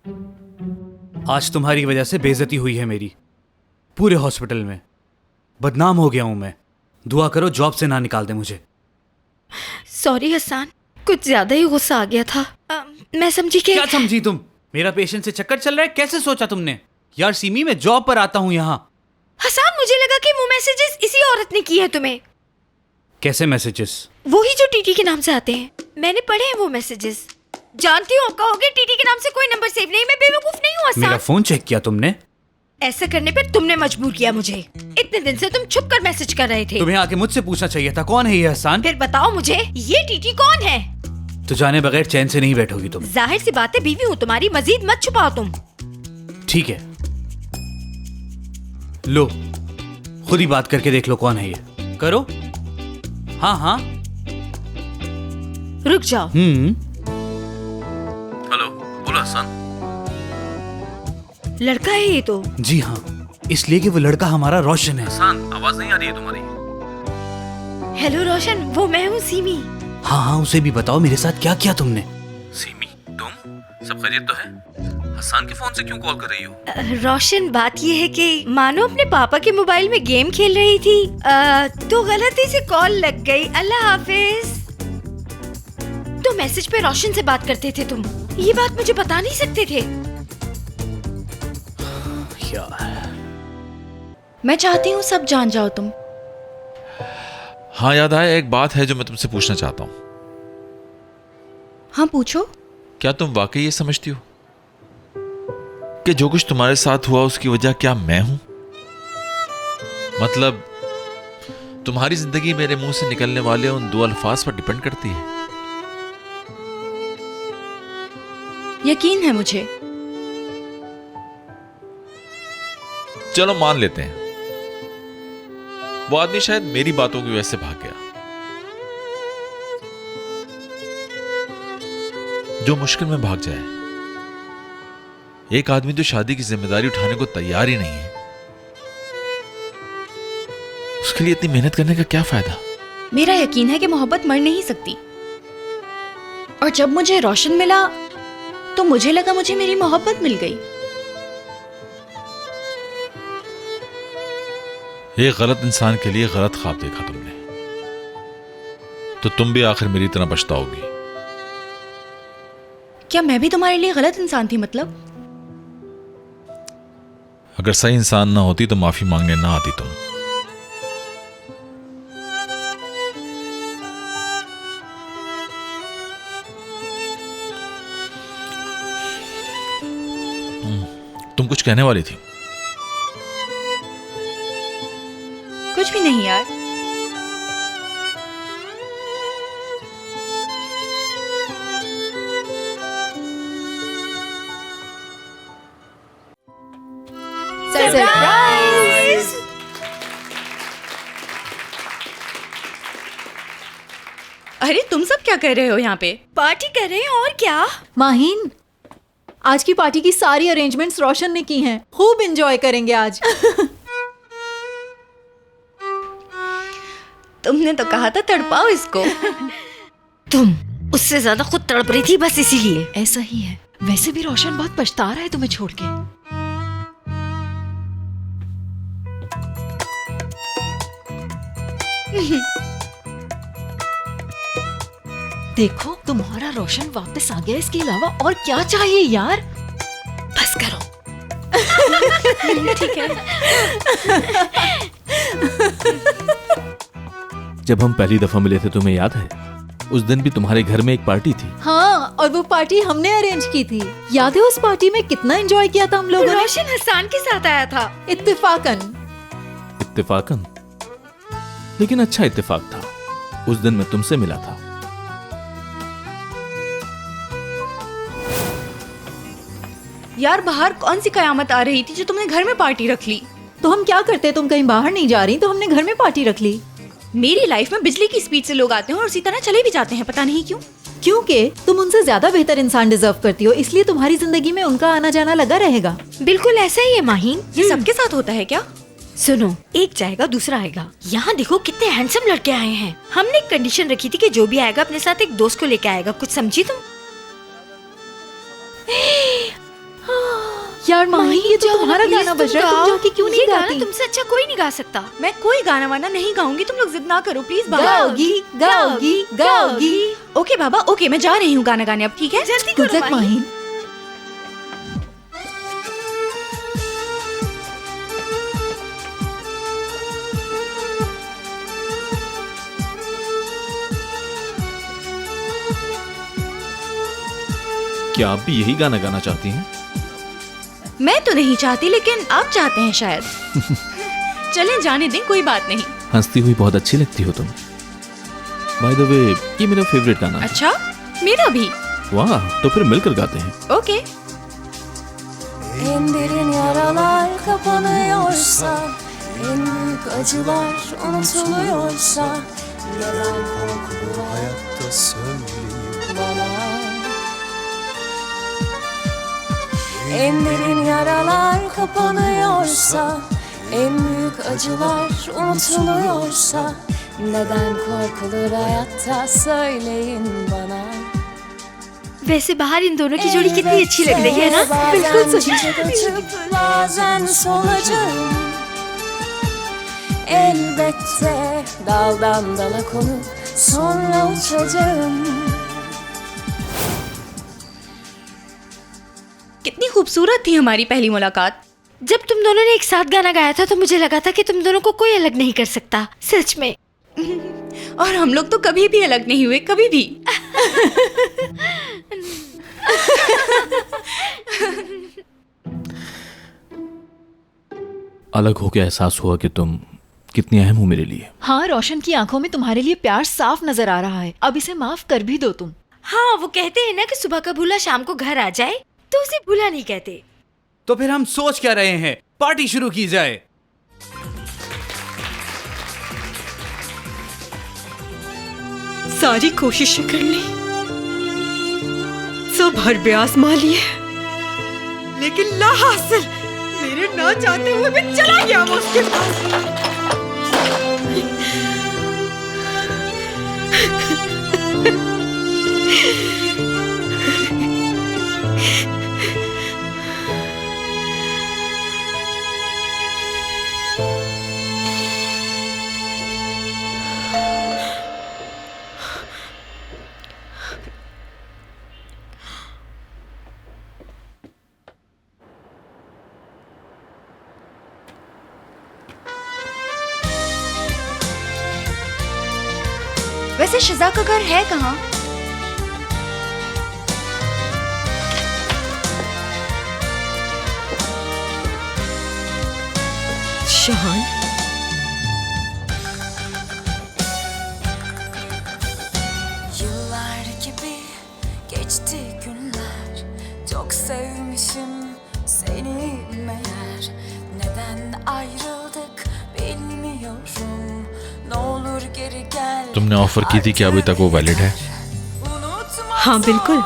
आज तुम्हारी वजह से बेइज्जती हुई है मेरी, पूरे हॉस्पिटल में बदनाम हो गया हूं मैं। दुआ करो जॉब से ना निकाल दे मुझे। सॉरी हसन, कुछ ज्यादा ही गुस्सा आ गया था। मैं समझी कि... क्या समझी तुम? मेरा पेशेंट से चक्कर चल रहा है, कैसे सोचा तुमने? यार सीमी, मैं जॉब पर आता हूँ यहाँ। हसन, मुझे लगा कि वो मैसेजेस इसी औरत ने किए हैं तुम्हें। कैसे मैसेजेस? वही जो टीटी के नाम से आते हैं, मैंने पढ़े हैं वो मैसेजेस। जानती हो, कहोगे टीटी के नाम से कोई नंबर सेव नहीं, मैं बेवकूफ नहीं हूँ हसन। मेरा फोन चेक किया तुमने? ऐसा करने पे तुमने मजबूर किया मुझे। इतने दिन से तुम छुप कर मैसेज कर रहे थे। तुम्हें आके मुझसे पूछना चाहिए था कौन है ये हसन। फिर बताओ मुझे, ये टीटी कौन है? तो जाने बगैर चैन से नहीं बैठोगी तुम। जाहिर सी बात है, बीवी हूँ तुम्हारी, मजीद मत छुपाओ तुम। ठीक है, लो खुद ही बात करके देख लो कौन है ये। करो। हाँ हाँ, रुक जाओ। हेलो, बोलो हसन। लड़का है ये तो। जी हाँ, इसलिए कि वो लड़का हमारा रोशन है। हसन, आवाज नहीं आ रही है तुम्हारी। हेलो रोशन, वो मैं हूँ सीमी। हाँ हाँ, उसे भी बताओ मेरे साथ क्या किया तुमने। सीमी, तुम सब खैरियत तो है? हसन के फोन से क्यों कॉल कर रही हो? रोशन, बात ये है कि मानो अपने पापा के मोबाइल में गेम खेल रही थी, तो गलती से कॉल लग गई। अल्लाह हाफिज। तो मैसेज पे रोशन से बात करते थे तुम, ये बात मुझे बता नहीं सकते थे? यार, मैं चाहती हूँ सब जान जाओ तुम। हाँ, याद आया, एक बात है जो मैं तुमसे पूछना चाहता हूँ। हाँ पूछो। क्या तुम वाकई ये समझती हो कि जो कुछ तुम्हारे साथ हुआ उसकी वजह क्या मैं हूं? मतलब तुम्हारी जिंदगी मेरे मुंह से निकलने वाले उन दो अल्फाज पर डिपेंड करती है। यकीन है मुझे। चलो मान लेते हैं वो आदमी शायद मेरी बातों की वजह से भाग गया। जो मुश्किल में भाग जाए, एक आदमी जो शादी की जिम्मेदारी उठाने को तैयार ही नहीं है, उसके लिए इतनी मेहनत करने का क्या फायदा? मेरा यकीन है कि मोहब्बत मर नहीं सकती। और जब मुझे रोशन मिला तो मुझे लगा मुझे मेरी मोहब्बत मिल गई। एक गलत इंसान के लिए गलत ख्वाब देखा तुमने, तो तुम भी आखिर मेरी तरह पछताओगी। क्या मैं भी तुम्हारे लिए गलत इंसान थी? मतलब अगर सही इंसान ना होती तो माफी मांगने ना आती तुम। तुम कुछ कहने वाली थी। कुछ भी नहीं यार। सरप्राइज! अरे तुम सब क्या कर रहे हो यहाँ पे? पार्टी कर रहे हैं और क्या। माहीन, आज की पार्टी की सारी अरेंजमेंट्स रोशन ने की हैं। खूब एंजॉय करेंगे आज। तुमने तो कहा था तड़पाओ इसको। तुम उससे ज्यादा खुद तड़प रही थी, बस इसीलिए। ऐसा ही है। वैसे भी रोशन बहुत पछता रहा है तुम्हें छोड़ के। देखो, तुम्हारा रोशन वापस आ गया। इसके अलावा और क्या चाहिए यार? बस करो। ठीक है। जब हम पहली दफा मिले थे, तुम्हें याद है? उस दिन भी तुम्हारे घर में एक पार्टी थी। हाँ, और वो पार्टी हमने अरेंज की थी। याद है उस पार्टी में कितना एंजॉय किया था हम लोगों ने? रोशन हसन के साथ आया था। इत्तेफाकन। लेकिन अच्छा इत्तेफाक था, उस दिन मैं तुमसे मिला था। यार बाहर कौन सी कयामत आ रही थी जो तुमने घर में पार्टी रख ली? तो हम क्या करते? तुम कहीं बाहर नहीं जा रही तो हमने घर में पार्टी रख ली। मेरी लाइफ में बिजली की स्पीड से लोग आते हैं और उसी तरह चले भी जाते हैं, पता नहीं क्यों। क्योंकि तुम उनसे ज्यादा बेहतर इंसान डिजर्व करती हो, इसलिए तुम्हारी जिंदगी में उनका आना जाना लगा रहेगा। बिल्कुल ऐसा ही है माहीन। ये सबके साथ होता है क्या? सुनो, एक जाएगा दूसरा आएगा। यहाँ देखो कितने हैंडसम लड़के आए हैं। हमने एक कंडीशन रखी थी कि जो भी आएगा अपने साथ एक दोस्त को लेके आएगा। कुछ समझी तुम? यार माही, ये तो जाओ ना, तुम्हारा please, गाना बज तुम रहा है, तुम गाओ। जाके क्यों नहीं ये गाना गाती? तुमसे अच्छा कोई नहीं गा सकता। मैं कोई गाना वाना नहीं गाऊंगी, तुम लोग जिद ना करो प्लीज। गाओगी, गाओगी, गाओगी। ओके बाबा, ओके, मैं जा रही हूँ गाना गाने अब, ठीक है? जल्दी गुड करो लक माही। माही। क्या आप भी यही गाना गाना चाहती हैं? मैं तो नहीं चाहती, लेकिन आप चाहते हैं शायद। चलें, जाने दें, कोई बात नहीं। हंसती हुई बहुत अच्छी लगती हो तुम। बाय द वे, ये मेरा फेवरेट गाना है। अच्छा, मेरा भी। वाह, तो फिर मिलकर गाते हैं। Okay. En derin yaralar kapanıyorsa, en büyük acılar unutuluyorsa, neden korkulur hayatta söyleyin bana. En derin yaralar kapanıyorsa, en büyük acılar unutuluyorsa, neden korkulur hayatta söyleyin bana. वैसे बाहर इन दोनों की जोड़ी कितनी अच्छी लग रही है ना? बिल्कुल सही। Bazen solacağım. Elbette daldan dala konup sonra uçacağım. कितनी खूबसूरत थी हमारी पहली मुलाकात। जब तुम दोनों ने एक साथ गाना गाया था तो मुझे लगा था कि तुम दोनों को कोई अलग नहीं कर सकता, सच में। और हम लोग तो कभी भी अलग नहीं हुए, कभी भी। अलग होकर एहसास हुआ कि तुम कितनी अहम हो मेरे लिए। हाँ, रोशन की आंखों में तुम्हारे लिए प्यार साफ नजर आ रहा है। अब इसे माफ कर भी दो तुम। हाँ, वो कहते हैं ना कि सुबह का भूला शाम को घर आ जाए, तो उसे भूला नहीं कहते। तो फिर हम सोच क्या रहे हैं, पार्टी शुरू की जाए। सारी कोशिशें कर ली, सब हरबे आजमा लिए, लेकिन ला हासिल। मेरे ना चाहते हुए मैं चला गया वो उसके पास। वैसे शिजा का घर है कहाँ? Şahan. Yıllar gibi geçti günler, çok sevmişim seni meğer. Neden ayrıldık bilmiyorum, ne olur geri gel. तुमने ऑफर की थी कि अभी तक वो वैलिड है? हाँ, बिल्कुल।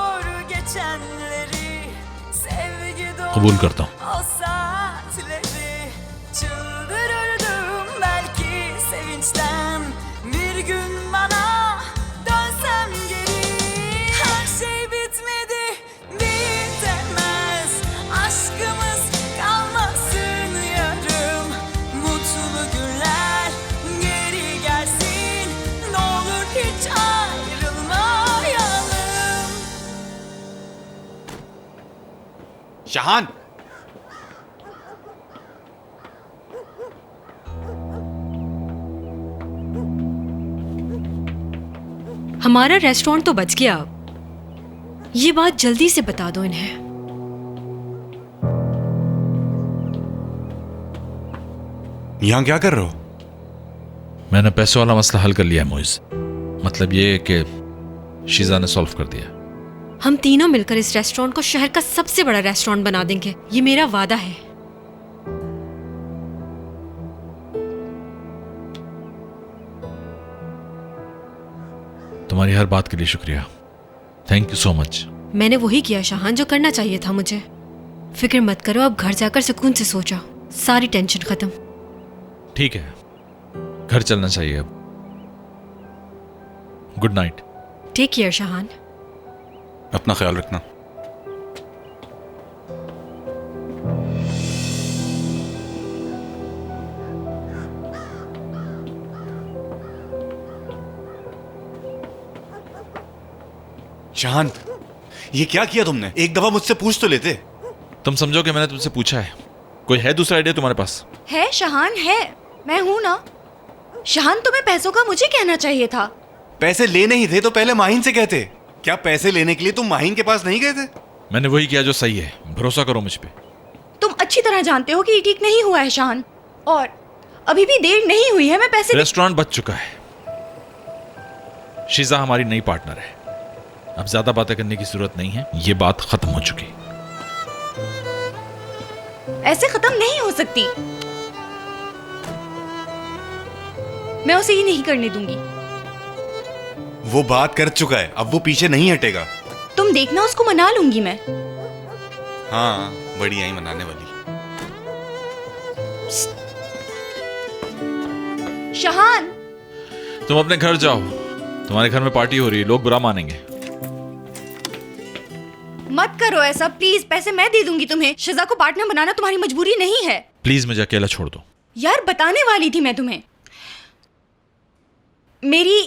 कबूल करता हूँ। O saatleri çıldırırdım belki sevinçten. Bir gün bana dönsem geri, her şey bitmedi, bitemez. Aşkımız kalmasın yarım. Mutlu günler geri gelsin, ne olur hiç ayrılmayalım. शाहान, हमारा रेस्टोरेंट तो बच गया। ये बात जल्दी से बता दो इन्हें। यहाँ क्या कर रहे हो? मैंने पैसों वाला मसला हल कर लिया है मोइज। मतलब ये कि शीजा ने सॉल्व कर दिया। हम तीनों मिलकर इस रेस्टोरेंट को शहर का सबसे बड़ा रेस्टोरेंट बना देंगे, ये मेरा वादा है। तुम्हारी हर बात के लिए शुक्रिया। Thank you so much. मैंने वही किया शाहान, जो करना चाहिए था मुझे। फिक्र मत करो, अब घर जाकर सुकून से सो जाओ, सारी टेंशन खत्म। ठीक है, घर चलना चाहिए अब। Good night. टेक केयर शाहान। अपना ख्याल रखना। शाहान, ये क्या किया तुमने? एक दफा मुझसे पूछ तो लेते। तुम समझो कि मैंने तुमसे पूछा है। कोई है दूसरा आइडिया तुम्हारे पास? है शहान, है। मैं हूं ना। शहान, तुम्हें पैसों का मुझे कहना चाहिए था। पैसे लेने ही थे तो पहले माहिन से कहते। क्या पैसे लेने के लिए तुम माहिन के पास नहीं गए थे? मैंने वही किया जो सही है, भरोसा करो मुझ पे। तुम अच्छी तरह जानते हो कि ये ठीक नहीं हुआ है शहान, और अभी भी देर नहीं हुई है। मैं पैसे रेस्टोरेंट बच चुका है। शीजा हमारी नई पार्टनर है। अब ज्यादा बातें करने की जरूरत नहीं है, ये बात खत्म हो चुकी। ऐसे खत्म नहीं हो सकती। मैं उसे ये नहीं करने दूंगी। वो बात कर चुका है, अब वो पीछे नहीं हटेगा। तुम देखना, उसको मना लूंगी मैं। हाँ, बढ़िया ही मनाने वाली। शहान, तुम अपने घर जाओ, तुम्हारे घर में पार्टी हो रही है, लोग बुरा मानेंगे। मत करो ऐसा प्लीज। पैसे मैं दे दूंगी तुम्हें। शिजा को पार्टनर बनाना तुम्हारी मजबूरी नहीं है। प्लीज मुझे अकेला छोड़ दो। यार, बताने वाली थी मैं तुम्हें। मेरी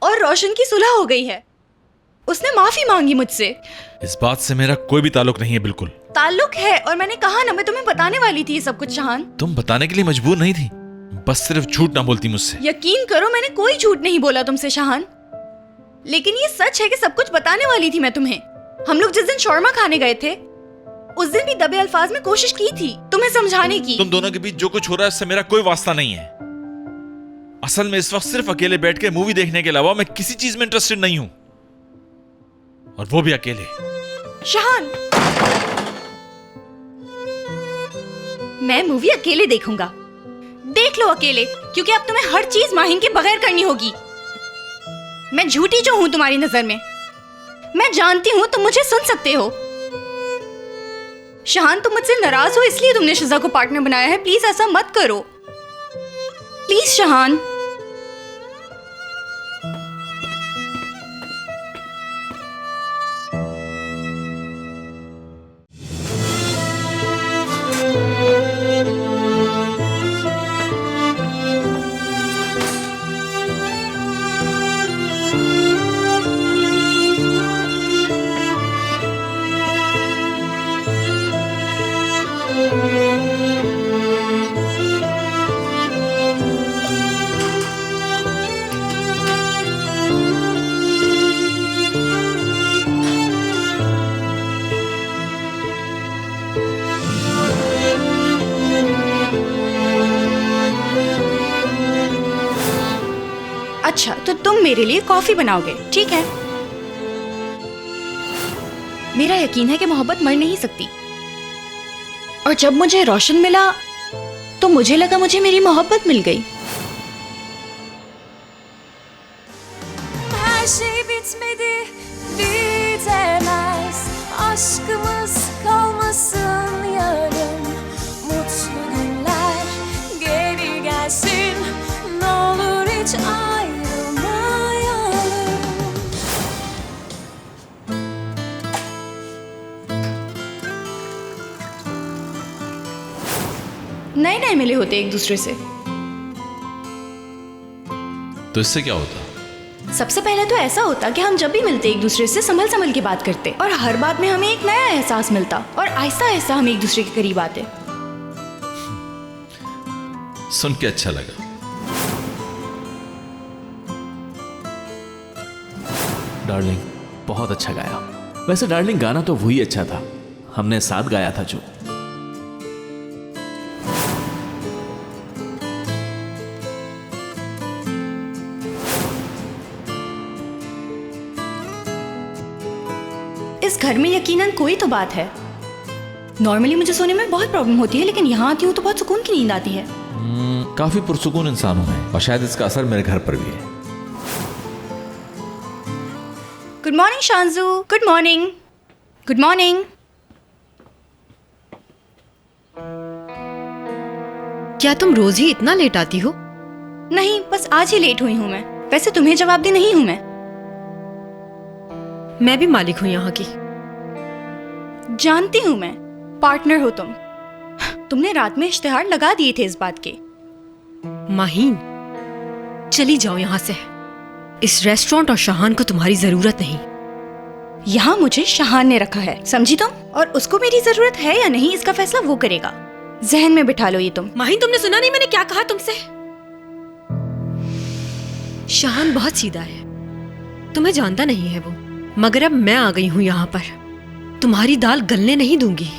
और रोशन की सुलह हो गई है। उसने माफी मांगी मुझसे। इस बात से मेरा कोई भी ताल्लुक नहीं है। बिल्कुल ताल्लुक है, और मैंने कहा ना, मैं तुम्हें बताने वाली थी ये सब कुछ शहान। तुम बताने के लिए मजबूर नहीं थी, बस सिर्फ झूठ ना बोलती मुझसे। यकीन करो, मैंने कोई झूठ नहीं बोला तुमसे शहान। लेकिन ये सच है कि सब कुछ बताने वाली थी मैं तुम्हें। हम लोग जिस दिन शौरमा खाने गए थे, उस दिन भी दबे अल्फाज में कोशिश की थी तुम्हें समझाने की। तुम दोनों के बीच जो कुछ हो रहा है उससे मेरा कोई वास्ता नहीं है। असल में इस वक्त सिर्फ अकेले बैठ के मूवी देखने के अलावा मैं किसी चीज में इंटरेस्टेड नहीं हूं, और वो भी अकेले। शहान, मैं मूवी अकेले देखूंगा। देख लो अकेले, क्योंकि अब तुम्हें हर चीज माहिन के बगैर करनी होगी। मैं झूठी जो हूं तुम्हारी नजर में, मैं जानती हूं। तुम मुझे सुन सकते हो शहान। तुम मुझसे नाराज हो इसलिए तुमने शिजा को पार्टनर बनाया है। प्लीज ऐसा मत करो, प्लीज शहान। अच्छा, तो तुम मेरे लिए कॉफी बनाओगे, ठीक है? मेरा यकीन है कि मोहब्बत मर नहीं सकती। और जब मुझे रोशन मिला तो मुझे लगा मुझे मेरी मोहब्बत मिल गई। Her şey bitmedi, bitemez. Aşkımız kalmasın yarım. Mutlu günler geri gelsin. Ne olur hiç ayrılmayalım. नए नए मिले होते एक दूसरे से। तो इससे क्या होता? सबसे पहले तो ऐसा होता कि हम जब भी मिलते एक दूसरे से संभल संभल के बात करते, और हर बात में हमें एक नया एहसास मिलता, और आहिस्ता आहिस्ता हम एक दूसरे के करीब आते। सुन के अच्छा लगा। डार्लिंग, बहुत अच्छा गाया। वैसे डार्लिंग, गाना तो वही अच्छा था, हमने साथ गाया था जो। इस घर में यकीनन कोई तो बात है। नॉर्मली मुझे सोने में बहुत प्रॉब्लम होती है, लेकिन यहाँ आती हूँ तो बहुत सुकून की नींद आती है। काफी पुरसुकून इंसान हूं मैं, और शायद इसका असर मेरे घर पर भी है। Good morning Shanju. Good morning. Good morning. क्या तुम रोज ही इतना लेट आती हो? नहीं, बस आज ही लेट हुई हूँ मैं। वैसे तुम्हें जवाबदेह नहीं हूँ मैं। मैं भी मालिक हूँ यहाँ की। जानती हूँ मैं, पार्टनर हो तुम। तुमने रात में इश्तिहार लगा दिए थे इस बात के। माहीन, चली जाओ यहाँ से। इस रेस्टोरेंट और शाहान को तुम्हारी जरूरत नहीं। यहाँ मुझे शाहान ने रखा है, समझी तुम? और उसको मेरी जरूरत है या नहीं इसका फैसला वो करेगा। जहन में बिठा लो ये तुम। माहिन, तुमने सुना नहीं मैंने क्या कहा तुमसे? शाहान बहुत सीधा है, तुम्हें जानता नहीं है वो। मगर अब मैं आ गई हूँ यहाँ पर, तुम्हारी दाल गलने नहीं दूंगी।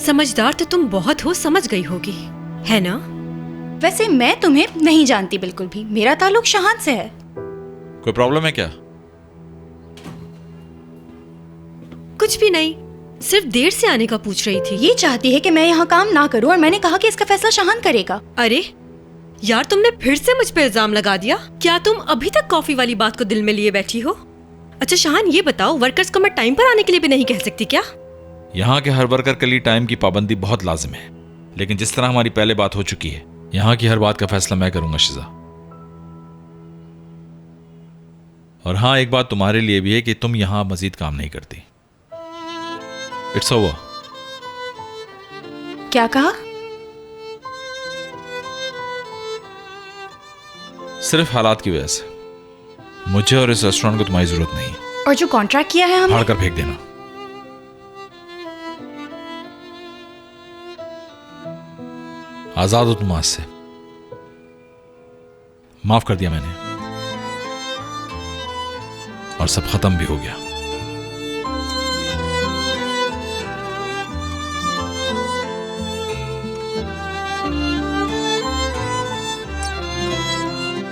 समझदार तो तुम बहुत हो, समझ गई होगी, है ना? वैसे मैं तुम्हें नहीं जानती बिल्कुल भी, मेरा ताल्लुक शाहान से है। कोई प्रॉब्लम है क्या? कुछ भी नहीं, सिर्फ देर से आने का पूछ रही थी। ये चाहती है कि मैं यहाँ काम ना करूँ और मैंने कहा कि इसका फैसला शाहान करेगा। अरे यार, तुमने फिर से मुझ पे इल्जाम लगा दिया। क्या तुम अभी तक कॉफी वाली बात को दिल में लिए बैठी हो? अच्छा शाहान, ये बताओ, वर्कर्स को मैं टाइम पर आने के लिए भी नहीं कह सकती क्या? यहाँ के हर वर्कर के लिए टाइम की पाबंदी बहुत लाजिम है, लेकिन जिस तरह हमारी पहले बात हो चुकी है, यहाँ की हर बात का फैसला मैं करूंगा शिजा। और हाँ, एक बात तुम्हारे लिए भी है कि तुम यहाँ मजीद काम नहीं करती। It's over. क्या कहा? सिर्फ हालात की वजह से मुझे और इस रेस्टोरेंट को तुम्हारी जरूरत नहीं। और जो कॉन्ट्रैक्ट किया है हमने, फाड़ कर फेंक देना। आजाद हो तुम आज से। माफ कर दिया मैंने, और सब खत्म भी हो गया।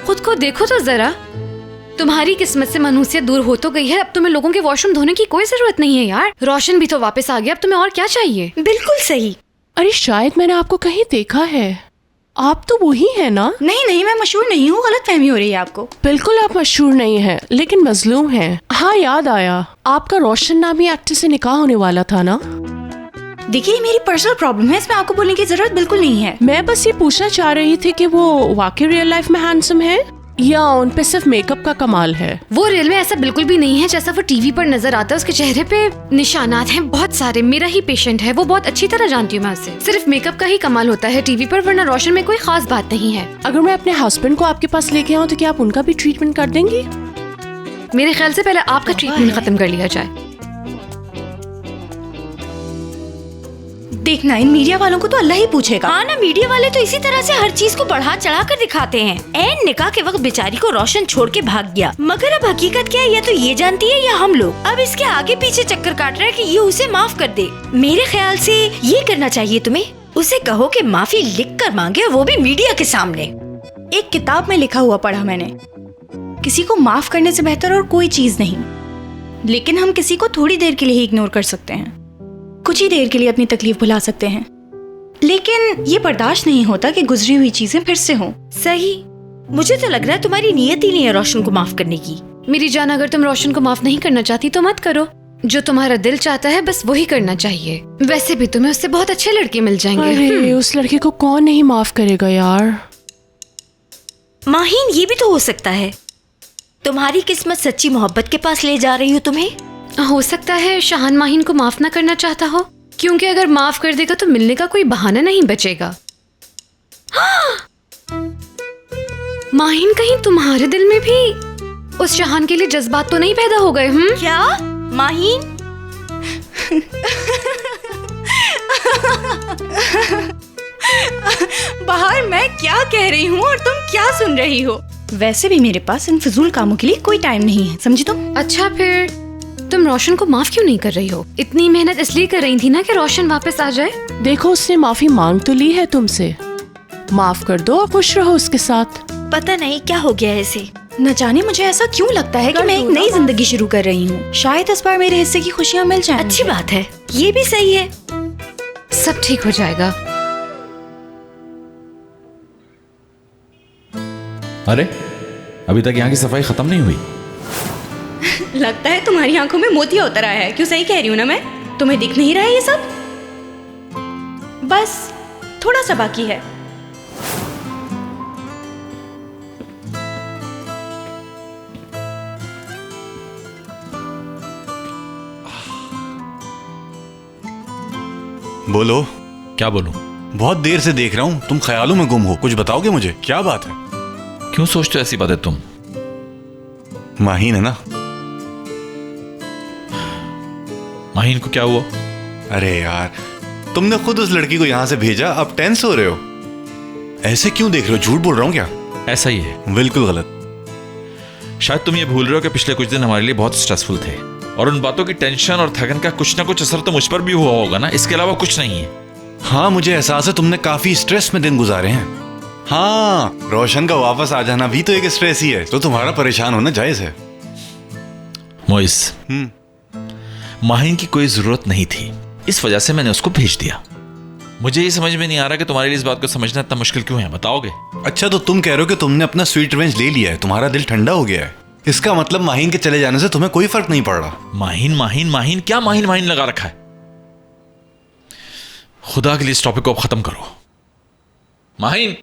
खुद को देखो तो जरा, तुम्हारी किस्मत से मनहूसियत दूर हो तो गई है। अब तुम्हें लोगों के वॉशरूम धोने की कोई जरूरत नहीं है यार। रोशन भी तो वापस आ गया, अब तुम्हें और क्या चाहिए? बिल्कुल सही। अरे शायद मैंने आपको कहीं देखा है, आप तो वही है ना? नहीं नहीं, मैं मशहूर नहीं हूँ, गलतफहमी हो रही है आपको। बिल्कुल आप मशहूर नहीं हैं, लेकिन मजलूम हैं। हाँ याद आया, आपका रोशन नामी एक्टर से निकाह होने वाला था ना? देखिए मेरी पर्सनल प्रॉब्लम है, इसमें आपको बोलने की जरूरत बिल्कुल नहीं है। मैं बस ये पूछना चाह रही थी कि वो वाकई रियल लाइफ में हैंडसम है या उन पे सिर्फ मेकअप का कमाल है? वो रियल में ऐसा बिल्कुल भी नहीं है जैसा वो टीवी पर नजर आता है। उसके चेहरे पे निशानात हैं बहुत सारे। मेरा ही पेशेंट है, वो बहुत अच्छी तरह जानती हूँ मैं उसे। सिर्फ मेकअप का ही कमाल होता है टीवी पर, वरना रोशन में कोई खास बात नहीं है। अगर मैं अपने हस्बैंड को आपके पास लेके आऊँ तो क्या आप उनका भी ट्रीटमेंट कर देंगी? मेरे ख्याल से पहले आपका ट्रीटमेंट खत्म कर लिया जाए। देखना, इन मीडिया वालों को तो अल्लाह ही पूछेगा। हाँ ना, मीडिया वाले तो इसी तरह से हर चीज को बढ़ा चढ़ा कर दिखाते हैं। ऐन निकाह के वक्त बेचारी को रोशन छोड़ के भाग गया, मगर अब हकीकत क्या है, या तो ये जानती है या हम लोग। अब इसके आगे पीछे चक्कर काट रहा है कि ये उसे माफ कर दे। मेरे ख्याल से ये करना चाहिए तुम्हें, उसे कहो कि माफी लिख कर मांगे, वो भी मीडिया के सामने। एक किताब में लिखा हुआ पढ़ा मैंने, किसी को माफ करने से बेहतर और कोई चीज नहीं। लेकिन हम किसी को थोड़ी देर के लिए ही इग्नोर कर सकते हैं, कुछ ही देर के लिए अपनी तकलीफ भुला सकते हैं, लेकिन ये बर्दाश्त नहीं होता कि गुजरी हुई चीजें फिर से हों। सही, मुझे तो लग रहा है तुम्हारी नीयत ही नहीं है रोशन को माफ करने की। मेरी जान, अगर तुम रोशन को माफ नहीं करना चाहती तो मत करो। जो तुम्हारा दिल चाहता है बस वही करना चाहिए। वैसे भी तुम्हें उससे बहुत अच्छे लड़के मिल जाएंगे। अरे उस लड़के को कौन नहीं माफ करेगा यार। माहीन, ये भी तो हो सकता है तुम्हारी किस्मत सच्ची मोहब्बत के पास ले जा रही हो तुम्हें। हो सकता है शाहान माहीन को माफ ना करना चाहता हो, क्योंकि अगर माफ कर देगा तो मिलने का कोई बहाना नहीं बचेगा। हाँ! माहीन, कहीं तुम्हारे दिल में भी उस शाहान के लिए जज्बात तो नहीं पैदा हो गए? क्या माहीन? बाहर मैं क्या कह रही हूँ और तुम क्या सुन रही हो? वैसे भी मेरे पास इन फिजूल कामों के लिए कोई टाइम नहीं है, समझी तुम? अच्छा, फिर तुम रोशन को माफ क्यों नहीं कर रही हो? इतनी मेहनत इसलिए कर रही थी ना कि रोशन वापस आ जाए। देखो उसने माफी मांग तो ली है तुमसे, माफ कर दो और खुश रहो उसके साथ। पता नहीं क्या हो गया है इसे, न जाने मुझे ऐसा क्यों लगता है कि मैं एक नई जिंदगी शुरू कर रही हूँ। शायद इस बार मेरे हिस्से की खुशियाँ मिल जाएं। अच्छी बात है, ये भी सही है, सब ठीक हो जाएगा। अरे अभी तक यहाँ की सफाई खत्म नहीं हुई? लगता है तुम्हारी आंखों में मोतिया उतर आया है। क्यों, सही कह रही हूँ ना मैं? तुम्हें दिख नहीं रहा है ये सब? बस थोड़ा सा बाकी है। बोलो। क्या बोलूं? बहुत देर से देख रहा हूँ, तुम ख्यालों में गुम हो। कुछ बताओगे मुझे, क्या बात है? क्यों सोचते हो ऐसी बातें तुम? माहीन है ना? माहीन को क्या हुआ? अरे यार, तुमने खुद उस लड़की को यहाँ से भेजा, अब टेंस हो रहे हो। ऐसे क्यों देख रहे हो? झूठ बोल रहा हूँ क्या? ऐसा ही है। बिल्कुल गलत। शायद तुम ये भूल रहे हो कि पिछले कुछ दिन हमारे लिए बहुत स्ट्रेसफुल थे, और उन बातों की टेंशन और थकन का कुछ ना कुछ असर तो मुझ पर भी हुआ होगा ना, इसके अलावा कुछ नहीं है। हाँ, मुझे एहसास है तुमने काफी स्ट्रेस में दिन गुजारे हैं। हाँ, रोशन का वापस आ जाना भी तो एक स्ट्रेस ही है, तो तुम्हारा परेशान होना जायज है। मोइस, माहीन की कोई जरूरत नहीं थी, इस वजह से मैंने उसको भेज दिया। मुझे ये समझ में नहीं आ रहा कि तुम्हारे लिए इस बात को समझना इतना मुश्किल क्यों है, बताओगे? अच्छा, तो तुम कह रहे हो कि तुमने अपना स्वीट रिवेंज ले लिया है, तुम्हारा दिल ठंडा हो गया है। इसका मतलब माहीन के चले जाने से तुम्हें कोई फर्क नहीं पड़ रहा। माहीन माहीन माहीन क्या माहीन माहीन लगा रखा है? खुदा के लिए इस टॉपिक को अब खत्म करो। माहीन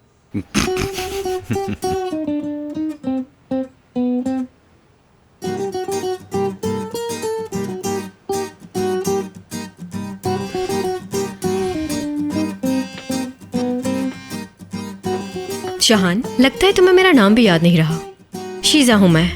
शहान, लगता है तुम्हें मेरा नाम भी याद नहीं रहा। शीजा हूं मैं।